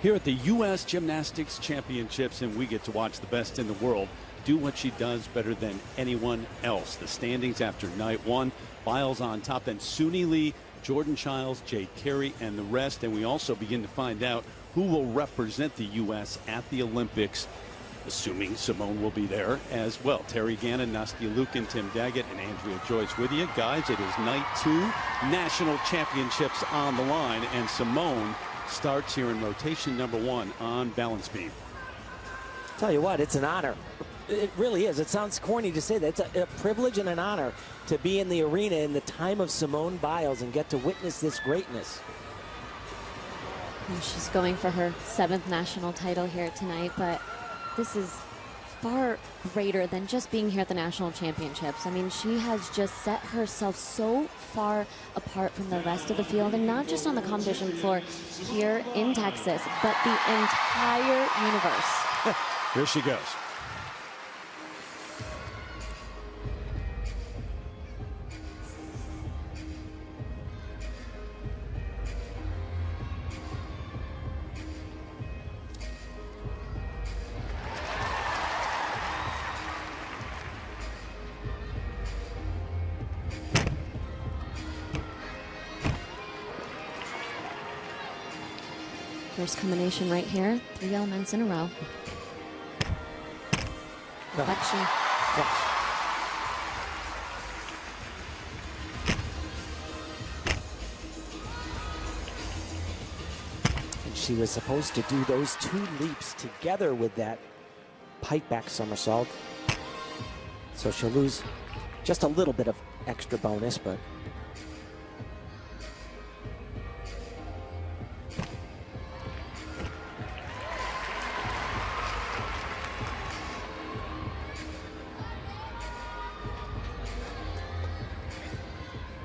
here at the U.S. Gymnastics Championships, and we get to watch the best in the world do what she does better than anyone else. The standings after night one, Biles on top, then Suni Lee, Jordan Childs, Jade Carey, and the rest. And we also begin to find out who will represent the U.S. at the Olympics, assuming Simone will be there as well. Terry Gannon, Nastia Liukin, Tim Daggett, and Andrea Joyce with you. Guys, it is night two, national championships on the line, and Simone starts here in rotation number one on balance beam. Tell you what, it's an honor. It really is. It sounds corny to say that. It's a privilege and an honor to be in the arena in the time of Simone Biles and get to witness this greatness. And she's going for her 7th national title here tonight, but this is far greater than just being here at the national championships. I mean, she has just set herself so far apart from the rest of the field, and not just on the competition floor here in Texas, but the entire universe. Here she goes. First combination right here, 3 elements in a row. Reflection. And she was supposed to do those 2 leaps together with that pike back somersault. So she'll lose just a little bit of extra bonus, but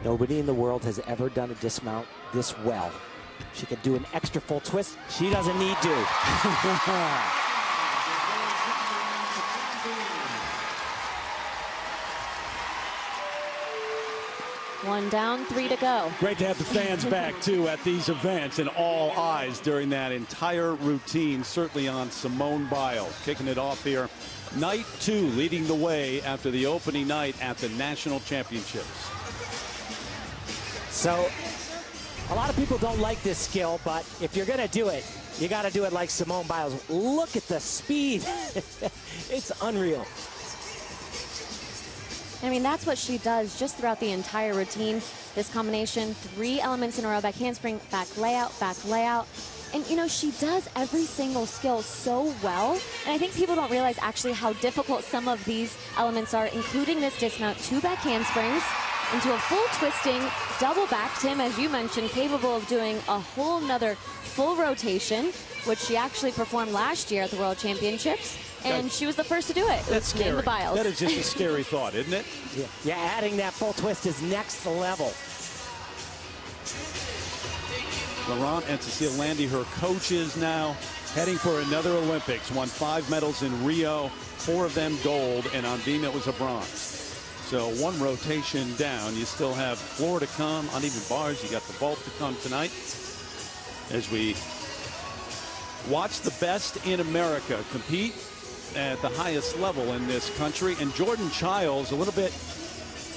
nobody in the world has ever done a dismount this well. She could do an extra full twist. She doesn't need to. One down, 3 to go. Great to have the fans back, too, at these events, and all eyes during that entire routine, certainly on Simone Biles. Kicking it off here. Night 2, leading the way after the opening night at the National Championships. So, a lot of people don't like this skill, but if you're going to do it, you got to do it like Simone Biles. Look at the speed. It's unreal. I mean, that's what she does just throughout the entire routine. This combination, 3 elements in a row, back handspring, back layout, back layout. And, you know, she does every single skill so well. And I think people don't realize actually how difficult some of these elements are, including this dismount, 2 back handsprings into a full twisting double back. Tim, as you mentioned, capable of doing a whole nother full rotation, which she actually performed last year at the World Championships. And she was the first to do it. That's scary. In the Biles. That is just a scary thought, isn't it? Yeah, adding that full twist is next level. Laurent and Cecile Landy, her coaches now, heading for another Olympics. Won 5 medals in Rio, 4 of them gold, and on beam it was a bronze. So 1 rotation down. You still have floor to come, uneven bars. You got the vault to come tonight. As we watch the best in America compete at the highest level in this country. And Jordan Childs, a little bit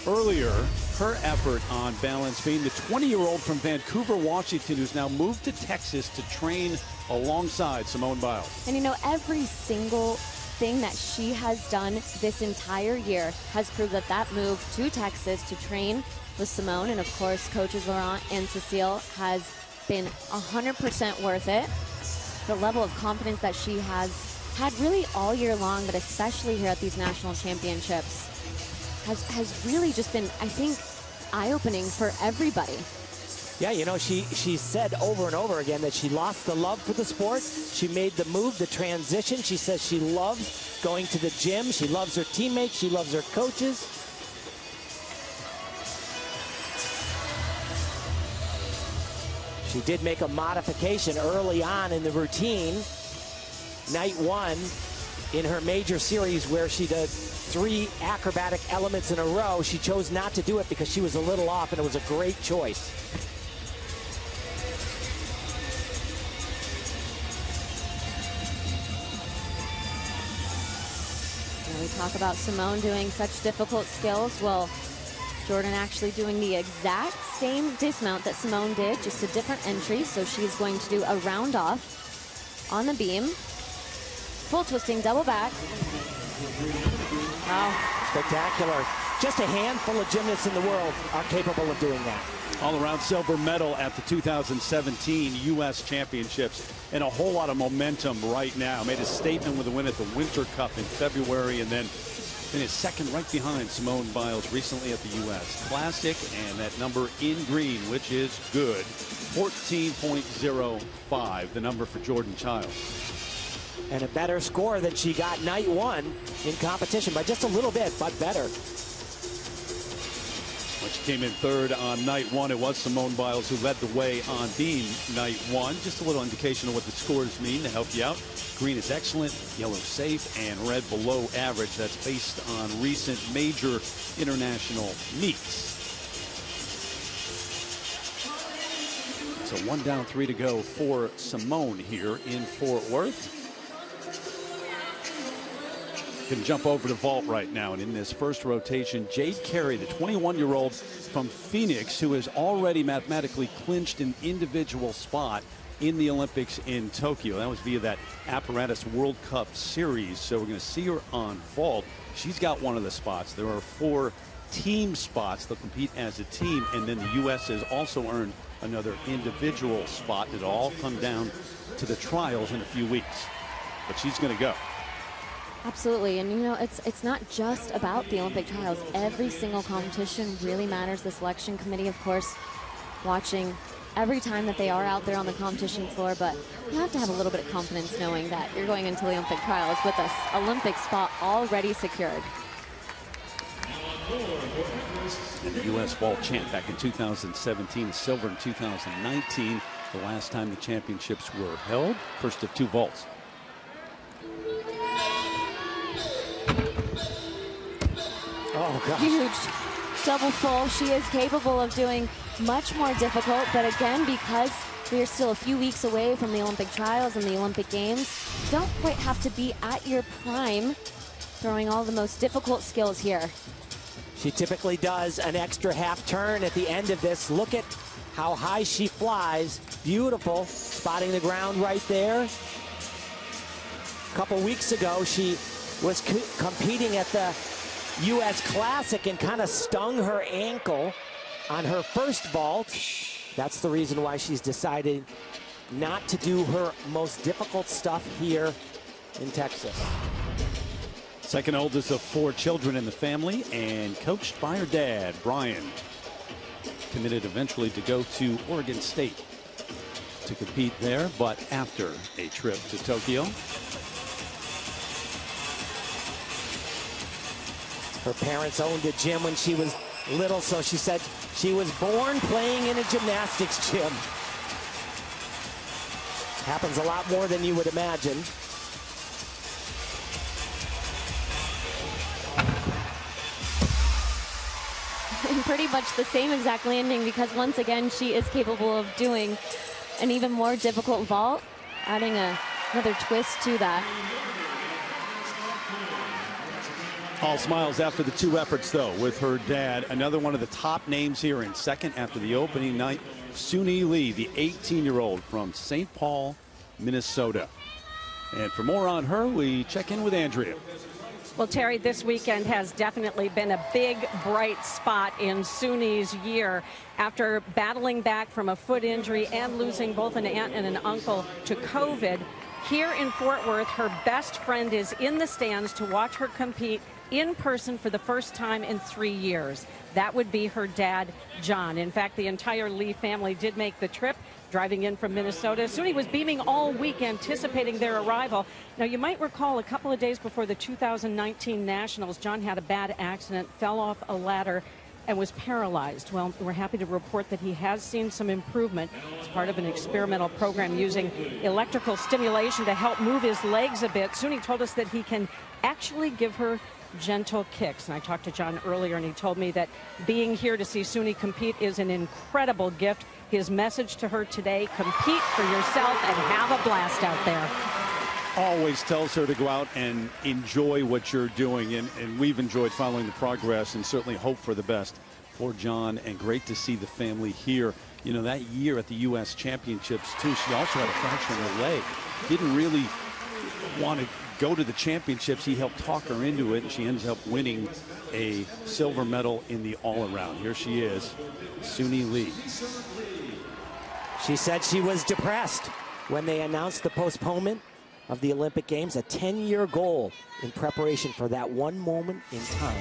earlier, her effort on balance beam. The 20-year-old from Vancouver, Washington, who's now moved to Texas to train alongside Simone Biles. And you know, every single thing that she has done this entire year has proved that that move to Texas to train with Simone, and of course coaches Laurent and Cecile, has been 100% worth it. The level of confidence that she has had really all year long, but especially here at these national championships, has really just been, I think, eye-opening for everybody. Yeah, you know, she said over and over again that she lost the love for the sport. She made the move, the transition. She says she loves going to the gym. She loves her teammates. She loves her coaches. She did make a modification early on in the routine. Night 1 in her major series where she did 3 acrobatic elements in a row. She chose not to do it because she was a little off, and it was a great choice. We talk about Simone doing such difficult skills. Well, Jordan actually doing the exact same dismount that Simone did, just a different entry. So she's going to do a round off on the beam. Full twisting, double back. Wow, spectacular. Just a handful of gymnasts in the world are capable of doing that. All-around silver medal at the 2017 U.S. Championships, and a whole lot of momentum right now. Made a statement with a win at the Winter Cup in February, and then finished second right behind Simone Biles recently at the U.S. Classic, and that number in green, which is good, 14.05, the number for Jordan Chiles. And a better score than she got night one in competition by just a little bit, but better. When she came in third on night one, it was Simone Biles who led the way on beam night one. Just a little indication of what the scores mean to help you out. Green is excellent, yellow safe, and red below average. That's based on recent major international meets. So 1 down, 3 to go for Simone here in Fort Worth. Going to jump over to vault right now, and in this first rotation, Jade Carey, the 21-year-old from Phoenix, who has already mathematically clinched an individual spot in the Olympics in Tokyo. That was via that Apparatus World Cup series. So we're going to see her on vault. She's got one of the spots. There are 4 team spots. They'll compete as a team, and then the U.S. has also earned another individual spot. It'll all come down to the trials in a few weeks, but she's going to go. Absolutely, and you know, it's not just about the Olympic trials. Every single competition really matters. The selection committee, of course, watching every time that they are out there on the competition floor, but you have to have a little bit of confidence knowing that you're going into the Olympic trials with an Olympic spot already secured. And the U.S. vault champ back in 2017, silver in 2019, the last time the championships were held. First of 2 vaults. Oh, gosh. Huge double full. She is capable of doing much more difficult, but again, because we are still a few weeks away from the Olympic trials and the Olympic Games, you don't quite have to be at your prime throwing all the most difficult skills here. She typically does an extra half turn at the end of this. Look at how high she flies. Beautiful, spotting the ground right there. A couple weeks ago, she was competing at the U.S. Classic and kind of stung her ankle on her first vault. That's the reason why she's decided not to do her most difficult stuff here in Texas. Second oldest of 4 children in the family and coached by her dad, Brian. Committed eventually to go to Oregon State to compete there, but after a trip to Tokyo. Her parents owned a gym when she was little, so she said she was born playing in a gymnastics gym. Happens a lot more than you would imagine. And pretty much the same exact landing, because once again, she is capable of doing an even more difficult vault, adding another twist to that. All smiles after the 2 efforts, though, with her dad. Another one of the top names here in second after the opening night, Suni Lee, the 18-year-old from St. Paul, Minnesota. And for more on her, we check in with Andrea. Well, Terry, this weekend has definitely been a big, bright spot in Suni's year. After battling back from a foot injury and losing both an aunt and an uncle to COVID, here in Fort Worth, her best friend is in the stands to watch her compete in person for the first time in 3 years. That would be her dad, John. In fact, the entire Lee family did make the trip, driving in from Minnesota. Suni was beaming all week, anticipating their arrival. Now, you might recall a couple of days before the 2019 Nationals, John had a bad accident, fell off a ladder, and was paralyzed. Well, we're happy to report that he has seen some improvement as part of an experimental program using electrical stimulation to help move his legs a bit. Suni told us that he can actually give her gentle kicks. And I talked to John earlier, and he told me that being here to see Suni compete is an incredible gift. His message to her today: compete for yourself and have a blast out there. always tells her to go out and enjoy what you're doing. And we've enjoyed following the progress and certainly hope for the best for John. And great to see the family here. You know, that year at the U.S. Championships, too, she also had a fracture in her leg. Didn't really want to go to the championships. He helped talk her into it, and she ends up winning a silver medal in the all-around. Here she is, Suni Lee. She said she was depressed when they announced the postponement of the Olympic Games, a 10-year goal in preparation for that one moment in time.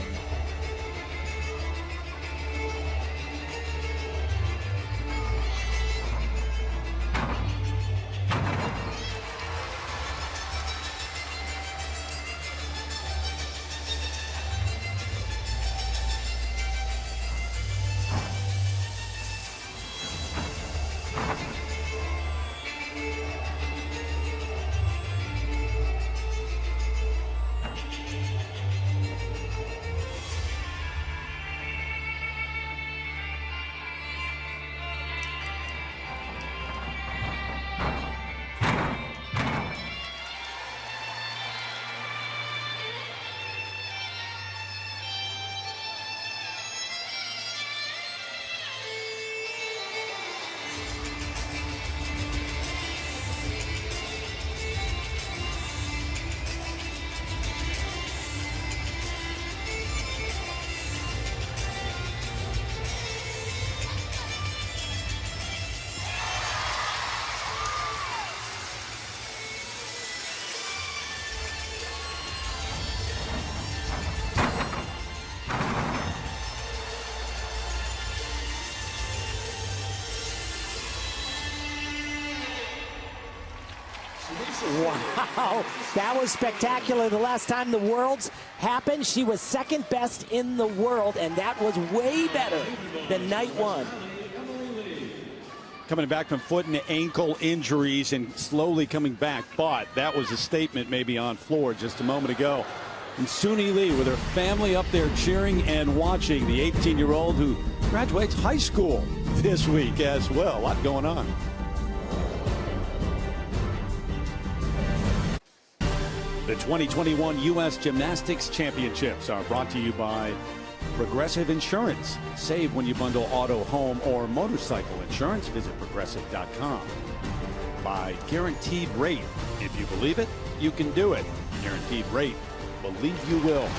Wow, that was spectacular. The last time the Worlds happened, she was second best in the world, and that was way better than night one. Coming back from foot and ankle injuries and slowly coming back, but that was a statement maybe on floor just a moment ago. And Suni Lee with her family up there cheering and watching, the 18-year-old who graduates high school this week as well. A lot going on. The 2021 U.S. Gymnastics Championships are brought to you by Progressive Insurance. Save when you bundle auto, home, or motorcycle insurance. Visit progressive.com. By Guaranteed Rate. If you believe it, you can do it. Guaranteed Rate. Believe you will.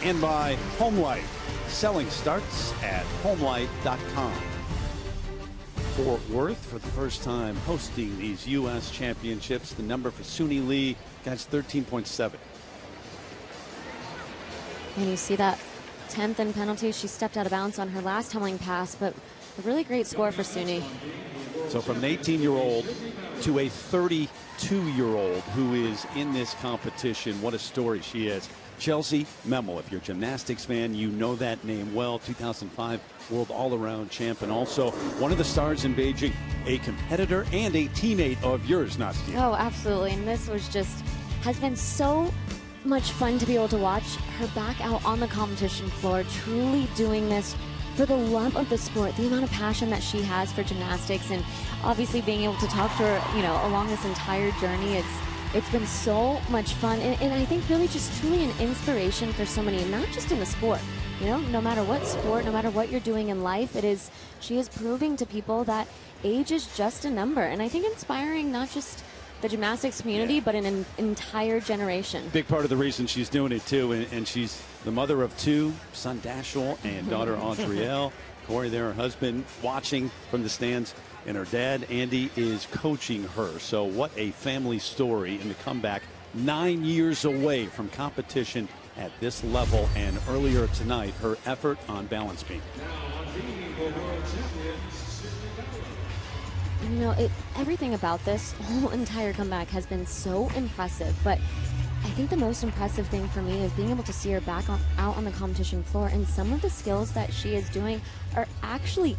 And by Home Life. Selling starts at homelight.com. Fort Worth for the first time hosting these U.S. championships. The number for Suni Lee, guys, 13.7. And you see that 10th in penalty. She stepped out of bounds on her last tumbling pass, but a really great score for Suni. So from an 18-year-old to a 32-year-old who is in this competition, what a story she is. Chelsea Memel, if you're a gymnastics fan, you know that name well. 2005 World All-Around Champ, and also one of the stars in Beijing, a competitor and a teammate of yours, Nastia. Oh, absolutely. And this was just, has been so much fun to be able to watch her back out on the competition floor, truly doing this for the love of the sport, the amount of passion that she has for gymnastics, and obviously being able to talk to her, you know, along this entire journey. It's been so much fun, and I think really just truly an inspiration for so many, not just in the sport. You know, no matter what sport, no matter what you're doing in life, she is proving to people that age is just a number. And I think inspiring not just the gymnastics community, but an entire generation. Big part of the reason she's doing it, too, and she's the mother of two, son Dashel and daughter Andrielle. Corey there, her husband, watching from the stands. And her dad, Andy, is coaching her. So what a family story in the comeback. 9 years away from competition at this level. And earlier tonight, her effort on balance beam. You know, everything about this whole entire comeback has been so impressive. But I think the most impressive thing for me is being able to see her back out on the competition floor. And some of the skills that she is doing are actually...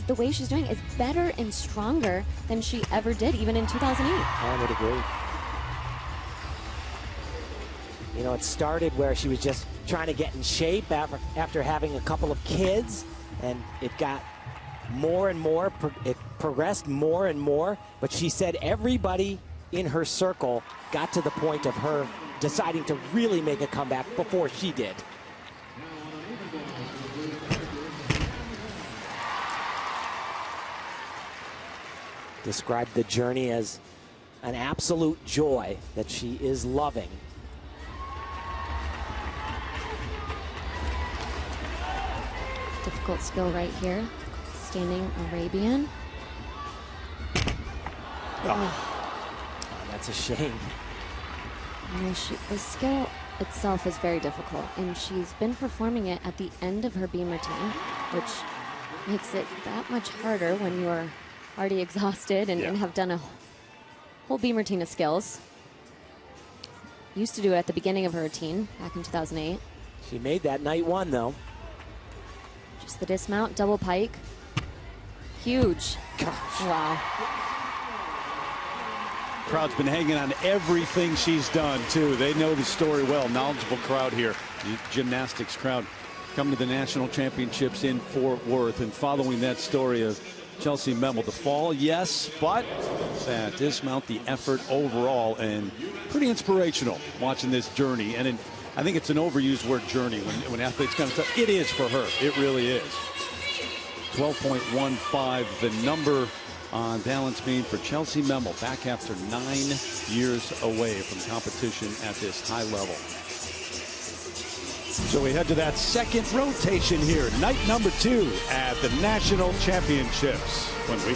the way she's doing is better and stronger than she ever did, even in 2008. I would agree. You know, it started where she was just trying to get in shape after having a couple of kids, and it got more and more, it progressed more and more. But she said everybody in her circle got to the point of her deciding to really make a comeback before she did. Described the journey as an absolute joy that she is loving. Difficult skill right here. Standing Arabian. Oh, that's a shame. You know, the skill itself is very difficult, and she's been performing it at the end of her beam routine, which makes it that much harder when you're already exhausted and have done a whole beam routine of skills. Used to do it at the beginning of her routine back in 2008. She made that night one, though. Just the dismount, double pike. Huge. Gosh. Wow. Crowd's been hanging on everything she's done, too. They know the story well. Knowledgeable crowd here. The gymnastics crowd coming to the national championships in Fort Worth and following that story of Chelsea Memmel. The fall, yes, but that dismount, the effort overall, and pretty inspirational watching this journey. And I think it's an overused word, journey, when athletes kind of it is for her. It really is. 12.15, the number on balance beam for Chelsea Memmel, back after 9 years away from competition at this high level. So we head to that second rotation here, night number 2 at the national championships when we